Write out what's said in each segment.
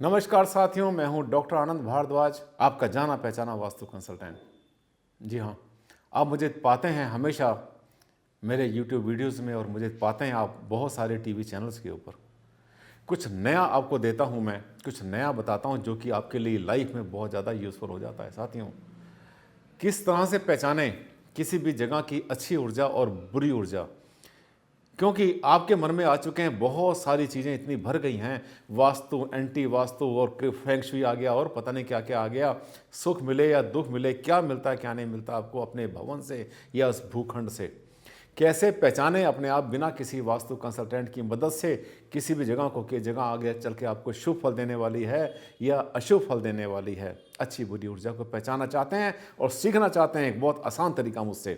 नमस्कार साथियों, मैं हूं डॉक्टर आनंद भारद्वाज, आपका जाना पहचाना वास्तु कंसल्टेंट। जी हाँ, आप मुझे पाते हैं हमेशा मेरे YouTube वीडियोस में और मुझे पाते हैं आप बहुत सारे टीवी चैनल्स के ऊपर। कुछ नया आपको देता हूं मैं, कुछ नया बताता हूं जो कि आपके लिए लाइफ में बहुत ज़्यादा यूज़फुल हो जाता है। साथियों, किस तरह से पहचानें किसी भी जगह की अच्छी ऊर्जा और बुरी ऊर्जा, क्योंकि आपके मन में आ चुके हैं बहुत सारी चीज़ें इतनी भर गई हैं, वास्तु, एंटी वास्तु और फेंग शुई आ गया और पता नहीं क्या क्या आ गया। सुख मिले या दुख मिले, क्या मिलता है क्या नहीं मिलता आपको अपने भवन से या उस भूखंड से। कैसे पहचाने अपने आप बिना किसी वास्तु कंसल्टेंट की मदद से किसी भी जगह को कि जगह आगे चल के आपको शुभ फल देने वाली है या अशुभ फल देने वाली है। अच्छी बुरी ऊर्जा को पहचानना चाहते हैं और सीखना चाहते हैं एक बहुत आसान तरीका मुझसे,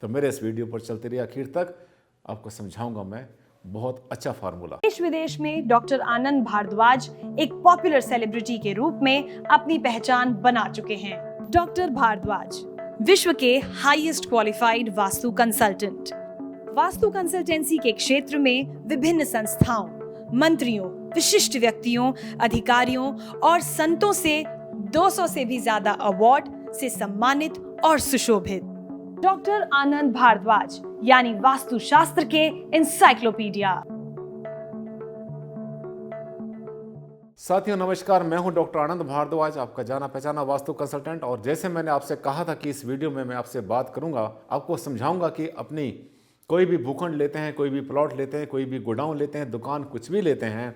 तो मेरे इस वीडियो पर चलते रहिए आखिर तक। आपको समझाऊंगा मैं बहुत अच्छा फार्मूला। देश विदेश में डॉक्टर आनंद भारद्वाज एक पॉपुलर सेलिब्रिटी के रूप में अपनी पहचान बना चुके हैं। डॉक्टर भारद्वाज विश्व के highest qualified vastu consultant. Vastu consultancy के क्षेत्र में विभिन्न संस्थाओं, मंत्रियों, विशिष्ट व्यक्तियों, अधिकारियों और संतों से 200 से भी ज्यादा अवार्ड से सम्मानित और सुशोभित। डॉक्टर आनंद भारद्वाज यानी वास्तुशास्त्र के इंसाइक्लोपीडिया। साथियों नमस्कार, मैं हूं डॉक्टर आनंद भारद्वाज, आपका जाना पहचाना वास्तु कंसल्टेंट। और जैसे मैंने आपसे कहा था कि इस वीडियो में मैं आपसे बात करूंगा, आपको समझाऊंगा कि अपनी कोई भी भूखंड लेते हैं, कोई भी प्लॉट लेते हैं, कोई भी गोडाउन लेते हैं, दुकान कुछ भी लेते हैं,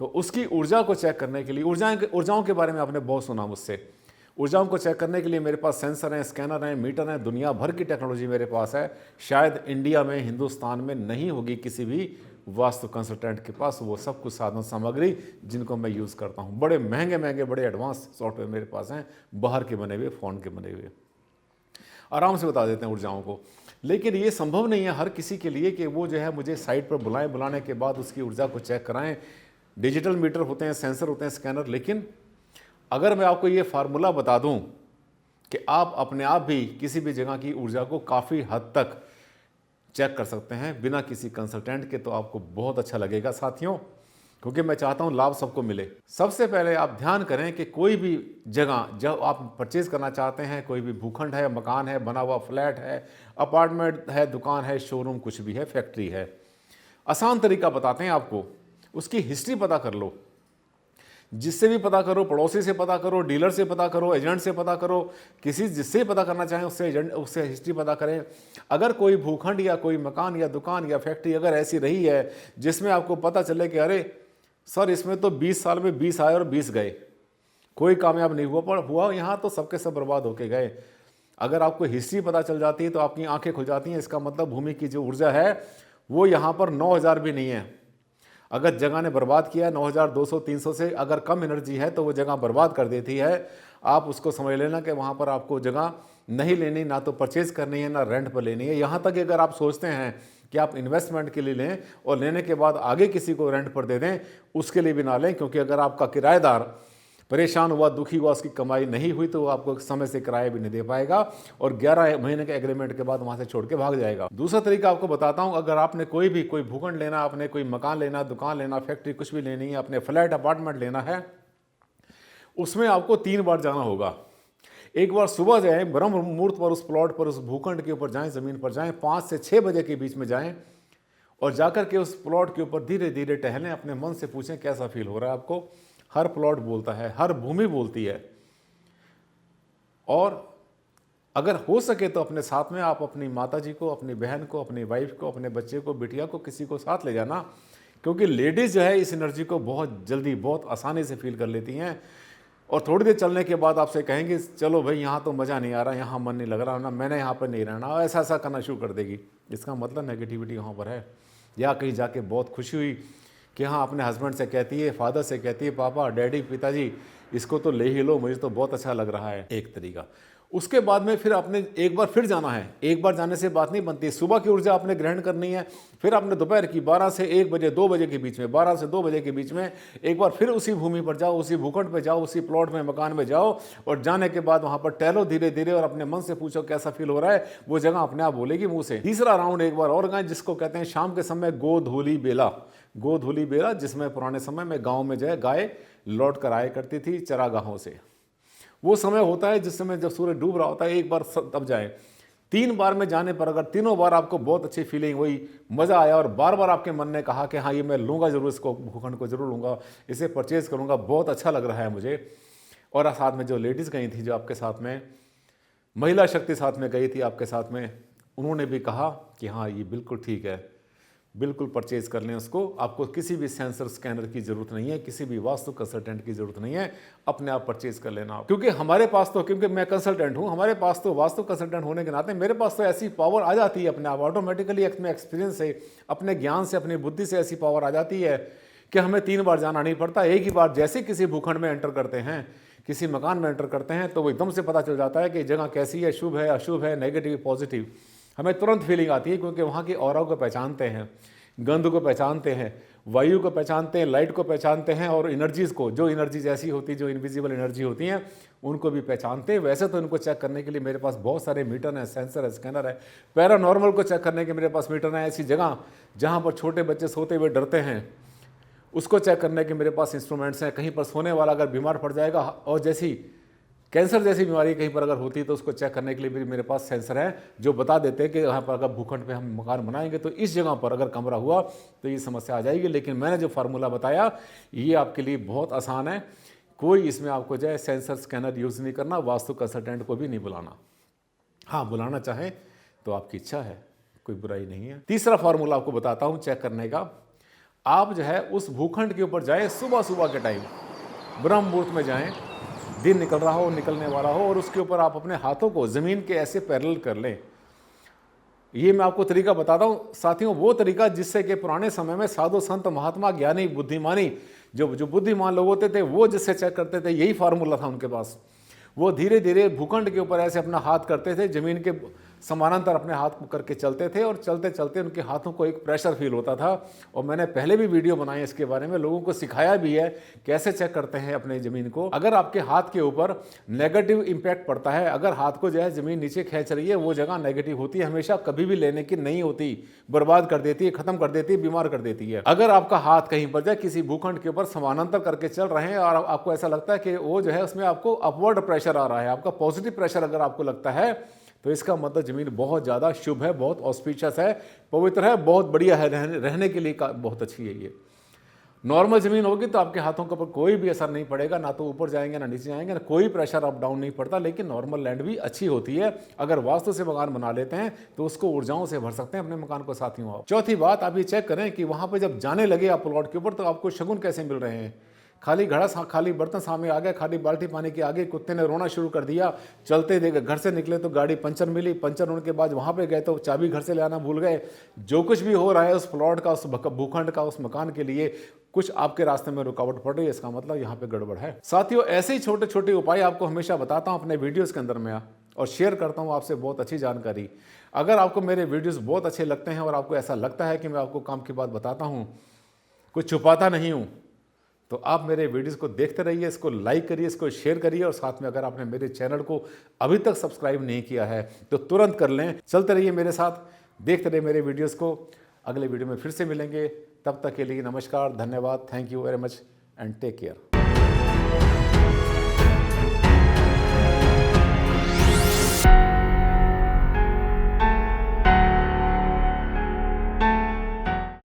तो उसकी ऊर्जा को चेक करने के लिए, ऊर्जाओं के बारे में आपने बहुत सुना मुझसे। ऊर्जाओं को चेक करने के लिए मेरे पास सेंसर हैं, स्कैनर हैं, मीटर हैं, दुनिया भर की टेक्नोलॉजी मेरे पास है। शायद इंडिया में, हिंदुस्तान में नहीं होगी किसी भी वास्तु कंसल्टेंट के पास वो सब कुछ साधन सामग्री जिनको मैं यूज़ करता हूँ। बड़े महंगे महंगे बड़े एडवांस सॉफ्टवेयर मेरे पास हैं, बाहर के बने हुए, फ़ोन के बने हुए। आराम से बता देते हैं ऊर्जाओं को। लेकिन ये संभव नहीं है हर किसी के लिए कि वो जो है मुझे साइट पर बुलाएं, बुलाने के बाद उसकी ऊर्जा को चेक कराएं। डिजिटल मीटर होते हैं, सेंसर होते हैं, स्कैनर। लेकिन अगर मैं आपको ये फार्मूला बता दूं कि आप अपने आप भी किसी भी जगह की ऊर्जा को काफ़ी हद तक चेक कर सकते हैं बिना किसी कंसल्टेंट के, तो आपको बहुत अच्छा लगेगा साथियों, क्योंकि मैं चाहता हूं लाभ सबको मिले। सबसे पहले आप ध्यान करें कि कोई भी जगह जब आप परचेज करना चाहते हैं, कोई भी भूखंड है, मकान है, बना हुआ फ्लैट है, अपार्टमेंट है, दुकान है, शोरूम कुछ भी है, फैक्ट्री है, आसान तरीका बताते हैं आपको। उसकी हिस्ट्री पता कर लो, जिससे भी पता करो, पड़ोसी से पता करो, डीलर से पता करो, एजेंट से पता करो, किसी जिससे पता करना चाहें उससे हिस्ट्री पता करें। अगर कोई भूखंड या कोई मकान या दुकान या फैक्ट्री अगर ऐसी रही है जिसमें आपको पता चले कि अरे सर इसमें तो 20 साल में 20 आए और 20 गए, कोई कामयाब नहीं हुआ यहाँ तो सबके सब बर्बाद होके गए, अगर आपको हिस्ट्री पता चल जाती है तो आपकी आंखें खुल जाती हैं। इसका मतलब भूमि की जो ऊर्जा है वो यहाँ पर 9000 भी नहीं है। अगर जगह ने बर्बाद किया 9200 300 से अगर कम एनर्जी है तो वो जगह बर्बाद कर देती है। आप उसको समझ लेना कि वहाँ पर आपको जगह नहीं लेनी, ना तो परचेज करनी है, ना रेंट पर लेनी है। यहाँ तक कि अगर आप सोचते हैं कि आप इन्वेस्टमेंट के लिए लें और लेने के बाद आगे किसी को रेंट पर दे दें, उसके लिए भी ना लें, क्योंकि अगर आपका किराएदार परेशान हुआ, दुखी हुआ, उसकी कमाई नहीं हुई तो वो आपको समय से किराया भी नहीं दे पाएगा और 11 महीने के एग्रीमेंट के बाद वहाँ से छोड़ के भाग जाएगा। दूसरा तरीका आपको बताता हूँ, अगर आपने कोई भूखंड लेना, आपने कोई मकान लेना, दुकान लेना, फैक्ट्री कुछ भी लेनी है, अपने फ्लैट अपार्टमेंट लेना है, उसमें आपको 3 बार जाना होगा। एक बार सुबह जाएँ, ब्रह्म मुहूर्त पर उस प्लॉट पर, उस भूखंड के ऊपर जाएँ, ज़मीन पर जाएँ, 5 से 6 बजे के बीच में जाएँ और जाकर के उस प्लॉट के ऊपर धीरे धीरे टहलें। अपने मन से पूछें कैसा फील हो रहा है आपको। हर प्लॉट बोलता है, हर भूमि बोलती है। और अगर हो सके तो अपने साथ में आप अपनी माता जी को, अपनी बहन को, अपनी वाइफ को, अपने बच्चे को, बिटिया को, किसी को साथ ले जाना, क्योंकि लेडीज़ जो है इस एनर्जी को बहुत जल्दी, बहुत आसानी से फील कर लेती हैं। और थोड़ी देर चलने के बाद आपसे कहेंगे चलो भाई यहाँ तो मज़ा नहीं आ रहा, यहाँ मन नहीं लग रहा ना, मैंने यहाँ पर नहीं रहना, ऐसा ऐसा करना शुरू कर देगी। इसका मतलब नेगेटिविटी यहाँ पर है। या कहीं जाके बहुत खुशी हुई कि हाँ, अपने हस्बैंड से कहती है, फादर से कहती है, पापा, डैडी, पिताजी इसको तो ले ही लो, मुझे तो बहुत अच्छा लग रहा है, एक तरीका। उसके बाद में फिर आपने एक बार फिर जाना है। एक बार जाने से बात नहीं बनती, सुबह की ऊर्जा आपने ग्रहण करनी है। फिर आपने दोपहर की 12 से 1 बजे, 2 बजे के बीच में, 12 से 2 बजे के बीच में एक बार फिर उसी भूमि पर जाओ, उसी भूखंड पर जाओ, उसी प्लॉट में, मकान में जाओ और जाने के बाद वहाँ पर टहलो धीरे धीरे और अपने मन से पूछो कैसा फील हो रहा है। वो जगह अपने आप बोलेगी मुँह से। तीसरा राउंड एक बार और गए, जिसको कहते हैं शाम के समय गोधूली बेला। गोधूली बेरा, जिसमें पुराने समय में गांव में जो है गाय लौट कर आया करती थी चरागाहों से। वो समय होता है जिस समय जब सूरज डूब रहा होता है, एक बार तब जाए। 3 बार में जाने पर अगर तीनों बार आपको बहुत अच्छी फीलिंग हुई, मज़ा आया और बार बार आपके मन ने कहा कि हाँ ये मैं लूँगा ज़रूर, इसको भूखंड को ज़रूर लूँगा, इसे परचेज़ करूँगा, बहुत अच्छा लग रहा है मुझे। और साथ में जो लेडीज़ गई थी, जो आपके साथ में महिला शक्ति साथ में गई थी आपके साथ में, उन्होंने भी कहा कि हाँ ये बिल्कुल ठीक है, बिल्कुल परचेज कर लें उसको। आपको किसी भी सेंसर स्कैनर की ज़रूरत नहीं है, किसी भी वास्तु कंसल्टेंट की ज़रूरत नहीं है, अपने आप परचेज कर लेना। क्योंकि हमारे पास तो, क्योंकि मैं कंसल्टेंट हूँ, हमारे पास तो वास्तु कंसल्टेंट होने के नाते मेरे पास तो ऐसी पावर आ जाती है अपने आप ऑटोमेटिकली, अपने एक्सपीरियंस से, अपने ज्ञान से, अपनी बुद्धि से ऐसी पावर आ जाती है कि हमें 3 बार जाना नहीं पड़ता। एक ही बार जैसे किसी भूखंड में एंटर करते हैं, किसी मकान में एंटर करते हैं, तो वो एकदम से पता चल जाता है कि जगह कैसी है, शुभ है, अशुभ है, नेगेटिव, पॉजिटिव। हमें तुरंत फीलिंग आती है, क्योंकि वहाँ की ऑरा को पहचानते हैं, गंध को पहचानते हैं, वायु को पहचानते हैं, लाइट को पहचानते हैं, और एनर्जीज़ को, जो एनर्जीज ऐसी होती है, जो इनविजिबल एनर्जी होती हैं, उनको भी पहचानते हैं। वैसे तो इनको चेक करने के लिए मेरे पास बहुत सारे मीटर हैं, सेंसर है, स्कैनर है। पैरानॉर्मल को चेक करने के मेरे पास मीटर हैं। ऐसी जगह जहाँ पर छोटे बच्चे सोते हुए डरते हैं, उसको चेक करने के मेरे पास इंस्ट्रूमेंट्स हैं। कहीं पर सोने वाला अगर बीमार पड़ जाएगा, और जैसी कैंसर जैसी बीमारी कहीं पर अगर होती है, तो उसको चेक करने के लिए भी मेरे पास सेंसर है, जो बता देते हैं कि यहाँ पर अगर भूखंड पे हम मकान बनाएंगे तो इस जगह पर अगर कमरा हुआ तो ये समस्या आ जाएगी। लेकिन मैंने जो फार्मूला बताया ये आपके लिए बहुत आसान है, कोई इसमें आपको जो है सेंसर स्कैनर यूज़ नहीं करना, वास्तु कंसल्टेंट को भी नहीं बुलाना। हाँ, बुलाना चाहें तो आपकी इच्छा है, कोई बुराई नहीं है। तीसरा फार्मूला आपको बताता हूँ चेक करने का। आप जो है उस भूखंड के ऊपर जाएं, सुबह सुबह के टाइम, ब्रह्म मुहूर्त में जाएं, दिन निकल रहा हो, निकलने वाला हो, और उसके ऊपर आप अपने हाथों को ज़मीन के ऐसे पैरेलल कर लें। ये मैं आपको तरीका बताता हूँ साथियों, वो तरीका जिससे कि पुराने समय में साधु संत महात्मा ज्ञानी बुद्धिमानी जो बुद्धिमान लोग होते थे, वो जिससे चेक करते थे, यही फार्मूला था उनके पास। वो धीरे धीरे भूखंड के ऊपर ऐसे अपना हाथ करते थे, ज़मीन के समानांतर अपने हाथ करके चलते थे, और चलते चलते उनके हाथों को एक प्रेशर फील होता था। और मैंने पहले भी वीडियो बनाई इसके बारे में, लोगों को सिखाया भी है कैसे चेक करते हैं अपने ज़मीन को। अगर आपके हाथ के ऊपर नेगेटिव इम्पैक्ट पड़ता है, अगर हाथ को जो है ज़मीन नीचे खींच रही है, वो जगह नेगेटिव होती है, हमेशा कभी भी लेने की नहीं होती, बर्बाद कर देती है, खत्म कर देती है, बीमार कर देती है। अगर आपका हाथ कहीं पर जाए किसी भूखंड के ऊपर समानांतर करके चल रहे हैं, और आपको ऐसा लगता है कि वो जो है उसमें आपको अपवर्ड प्रेशर आ रहा है, आपका पॉजिटिव प्रेशर अगर आपको लगता है, तो इसका मतलब जमीन बहुत ज़्यादा शुभ है, बहुत ऑस्पिशियस है, पवित्र है, बहुत बढ़िया है, रहने के लिए बहुत अच्छी है। ये नॉर्मल ज़मीन होगी तो आपके हाथों के ऊपर कोई भी असर नहीं पड़ेगा, ना तो ऊपर जाएंगे ना नीचे जाएंगे, ना कोई प्रेशर अप डाउन नहीं पड़ता। लेकिन नॉर्मल लैंड भी अच्छी होती है, अगर वास्तु से मकान बना लेते हैं तो उसको ऊर्जाओं से भर सकते हैं अपने मकान को साथियों। आप चौथी बात, आप ये चेक करें कि वहाँ पर जब जाने लगे आप प्लॉट के ऊपर, तो आपको शगुन कैसे मिल रहे हैं। खाली घड़ा, खाली बर्तन सामने आ गया, खाली बाल्टी पानी के आगे कुत्ते ने रोना शुरू कर दिया, चलते देखे घर से निकले तो गाड़ी पंचर मिली, पंचर होने के बाद वहाँ पे गए तो चाबी घर से ले आना भूल गए। जो कुछ भी हो रहा है उस प्लॉट का, उस भूखंड का, उस मकान के लिए कुछ आपके रास्ते में रुकावट पड़ रही है, इसका मतलब यहाँ पे गड़बड़ है। साथियों, ऐसे ही छोटे छोटे उपाय आपको हमेशा बताता हूँ अपने वीडियोज़ के अंदर में, और शेयर करता हूँ आपसे बहुत अच्छी जानकारी। अगर आपको मेरे वीडियोज़ बहुत अच्छे लगते हैं और आपको ऐसा लगता है कि मैं आपको काम की बात बताता हूँ, कुछ छुपाता नहीं हूँ, तो आप मेरे वीडियोस को देखते रहिए, इसको लाइक करिए, इसको शेयर करिए, और साथ में अगर आपने मेरे चैनल को अभी तक सब्सक्राइब नहीं किया है तो तुरंत कर लें। चलते रहिए मेरे साथ, देखते रहिए मेरे वीडियोस को। अगले वीडियो में फिर से मिलेंगे, तब तक के लिए नमस्कार, धन्यवाद, thank you very much and take care.